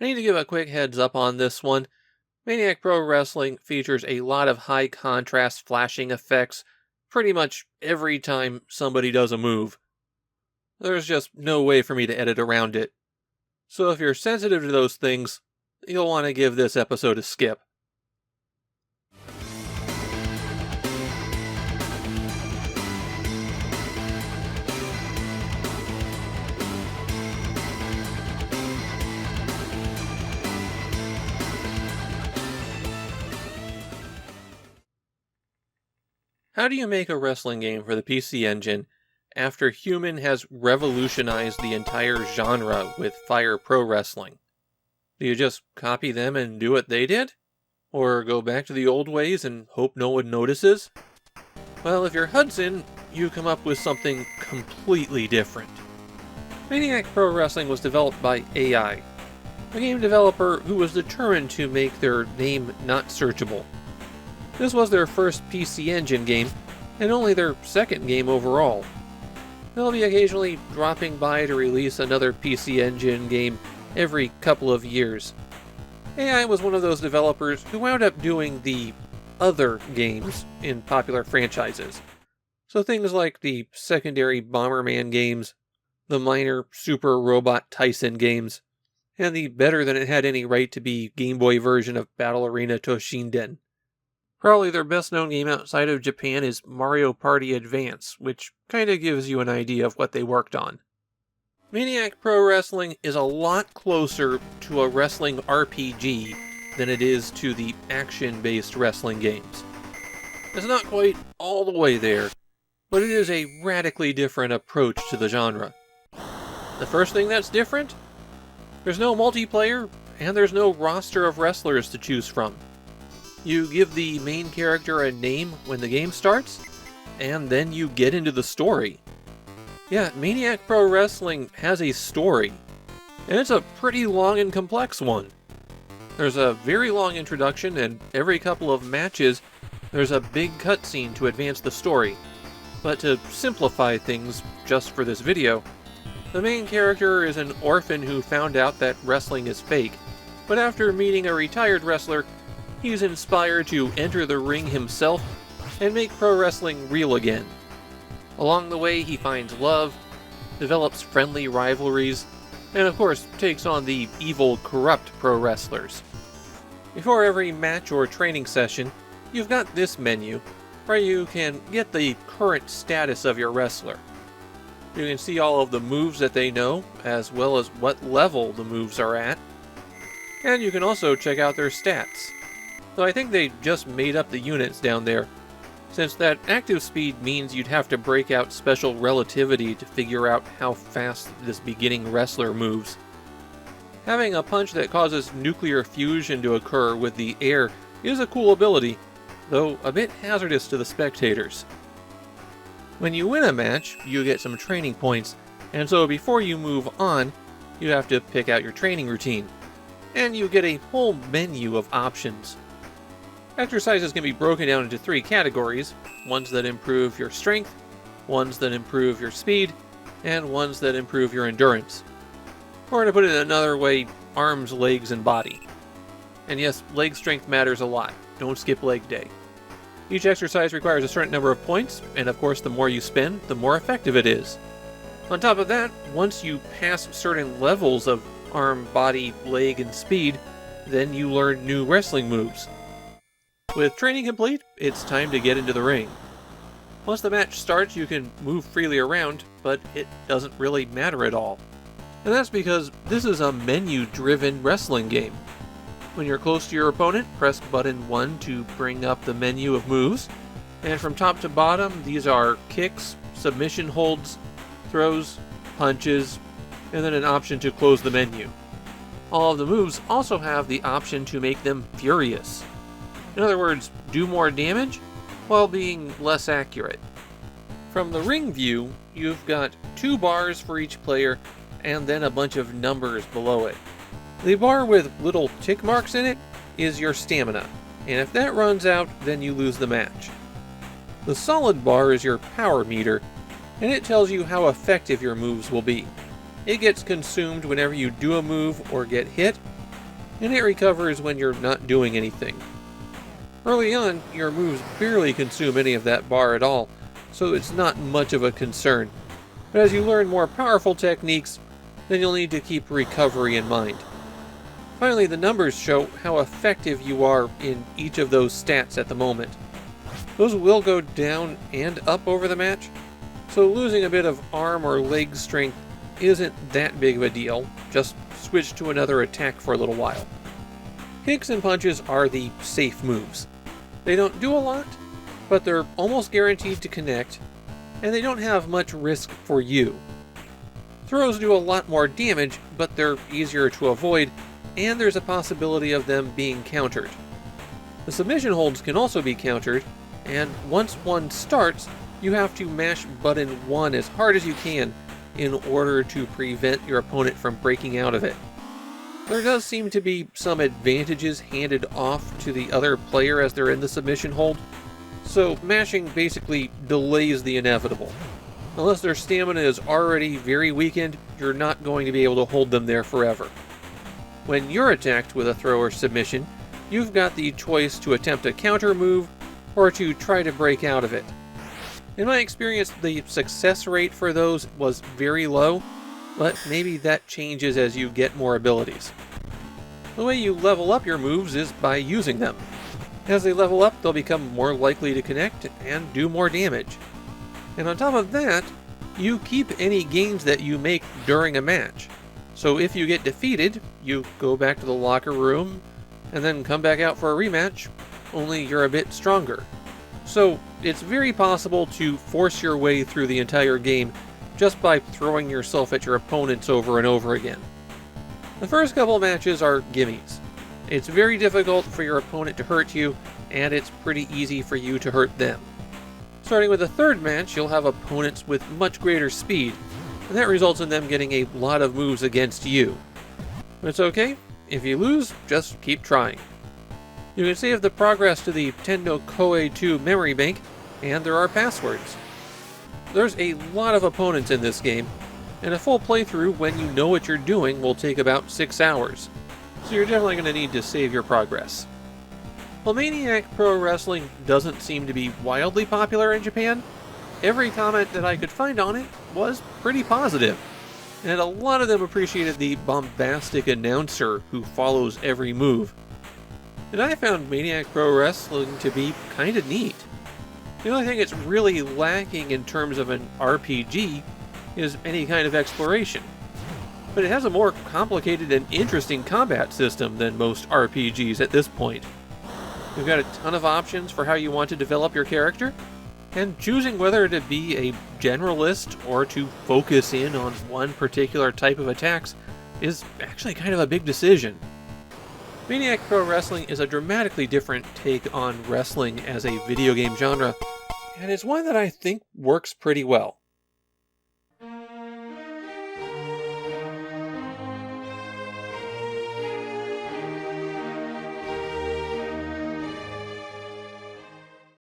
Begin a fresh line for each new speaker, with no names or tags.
I need to give a quick heads up on this one. Maniac Pro Wrestling features a lot of high contrast flashing effects pretty much every time somebody does a move. There's just no way for me to edit around it. So if you're sensitive to those things, you'll want to give this episode a skip. How do you make a wrestling game for the PC Engine after Human has revolutionized the entire genre with Fire Pro Wrestling? Do you just copy them and do what they did? Or go back to the old ways and hope no one notices? Well, if you're Hudson, you come up with something completely different. Maniac Pro Wrestling was developed by AI, a game developer who was determined to make their name not searchable. This was their first PC Engine game, and only their second game overall. They'll be occasionally dropping by to release another PC Engine game every couple of years. AI was one of those developers who wound up doing the other games in popular franchises. So things like the secondary Bomberman games, the minor Super Robot Tyson games, and the better than it had any right to be Game Boy version of Battle Arena Toshinden. Probably their best known game outside of Japan is Mario Party Advance, which kinda gives you an idea of what they worked on. Maniac Pro Wrestling is a lot closer to a wrestling RPG than it is to the action-based wrestling games. It's not quite all the way there, but it is a radically different approach to the genre. The first thing that's different? There's no multiplayer, and there's no roster of wrestlers to choose from. You give the main character a name when the game starts, and then you get into the story. Yeah, Maniac Pro Wrestling has a story, and it's a pretty long and complex one. There's a very long introduction, and every couple of matches, there's a big cutscene to advance the story. But to simplify things just for this video, the main character is an orphan who found out that wrestling is fake, but after meeting a retired wrestler, he's inspired to enter the ring himself and make pro wrestling real again. Along the way, he finds love, develops friendly rivalries, and of course takes on the evil, corrupt pro wrestlers. Before every match or training session, you've got this menu, where you can get the current status of your wrestler. You can see all of the moves that they know, as well as what level the moves are at, and you can also check out their stats. Though I think they just made up the units down there, since that active speed means you'd have to break out special relativity to figure out how fast this beginning wrestler moves. Having a punch that causes nuclear fusion to occur with the air is a cool ability, though a bit hazardous to the spectators. When you win a match, you get some training points, and so before you move on, you have to pick out your training routine, and you get a whole menu of options. Exercises can be broken down into 3 categories, ones that improve your strength, ones that improve your speed, and ones that improve your endurance. Or to put it another way, arms, legs, and body. And yes, leg strength matters a lot. Don't skip leg day. Each exercise requires a certain number of points, and of course the more you spend, the more effective it is. On top of that, once you pass certain levels of arm, body, leg, and speed, then you learn new wrestling moves. With training complete, it's time to get into the ring. Once the match starts, you can move freely around, but it doesn't really matter at all. And that's because this is a menu-driven wrestling game. When you're close to your opponent, press button 1 to bring up the menu of moves, and from top to bottom, these are kicks, submission holds, throws, punches, and then an option to close the menu. All of the moves also have the option to make them furious. In other words, do more damage while being less accurate. From the ring view, you've got 2 bars for each player and then a bunch of numbers below it. The bar with little tick marks in it is your stamina, and if that runs out, then you lose the match. The solid bar is your power meter, and it tells you how effective your moves will be. It gets consumed whenever you do a move or get hit, and it recovers when you're not doing anything. Early on, your moves barely consume any of that bar at all, so it's not much of a concern. But as you learn more powerful techniques, then you'll need to keep recovery in mind. Finally, the numbers show how effective you are in each of those stats at the moment. Those will go down and up over the match, so losing a bit of arm or leg strength isn't that big of a deal. Just switch to another attack for a little while. Kicks and punches are the safe moves. They don't do a lot, but they're almost guaranteed to connect, and they don't have much risk for you. Throws do a lot more damage, but they're easier to avoid, and there's a possibility of them being countered. The submission holds can also be countered, and once one starts, you have to mash button 1 as hard as you can in order to prevent your opponent from breaking out of it. There does seem to be some advantages handed off to the other player as they're in the submission hold, so mashing basically delays the inevitable. Unless their stamina is already very weakened, you're not going to be able to hold them there forever. When you're attacked with a throw or submission, you've got the choice to attempt a counter move or to try to break out of it. In my experience, the success rate for those was very low, but maybe that changes as you get more abilities. The way you level up your moves is by using them. As they level up, they'll become more likely to connect and do more damage. And on top of that, you keep any gains that you make during a match. So if you get defeated, you go back to the locker room and then come back out for a rematch, only you're a bit stronger. So it's very possible to force your way through the entire game just by throwing yourself at your opponents over and over again. The first couple matches are gimmies. It's very difficult for your opponent to hurt you, and it's pretty easy for you to hurt them. Starting with the third match, you'll have opponents with much greater speed, and that results in them getting a lot of moves against you. But it's okay. If you lose, just keep trying. You can save the progress to the Tendo Koei 2 memory bank, and there are passwords. There's a lot of opponents in this game, and a full playthrough when you know what you're doing will take about 6 hours, so you're definitely going to need to save your progress. While Maniac Pro Wrestling doesn't seem to be wildly popular in Japan, every comment that I could find on it was pretty positive, and a lot of them appreciated the bombastic announcer who follows every move. And I found Maniac Pro Wrestling to be kinda neat. The only thing it's really lacking in terms of an RPG is any kind of exploration. But it has a more complicated and interesting combat system than most RPGs at this point. You've got a ton of options for how you want to develop your character, and choosing whether to be a generalist or to focus in on one particular type of attacks is actually kind of a big decision. Maniac Pro Wrestling is a dramatically different take on wrestling as a video game genre, and it's one that I think works pretty well.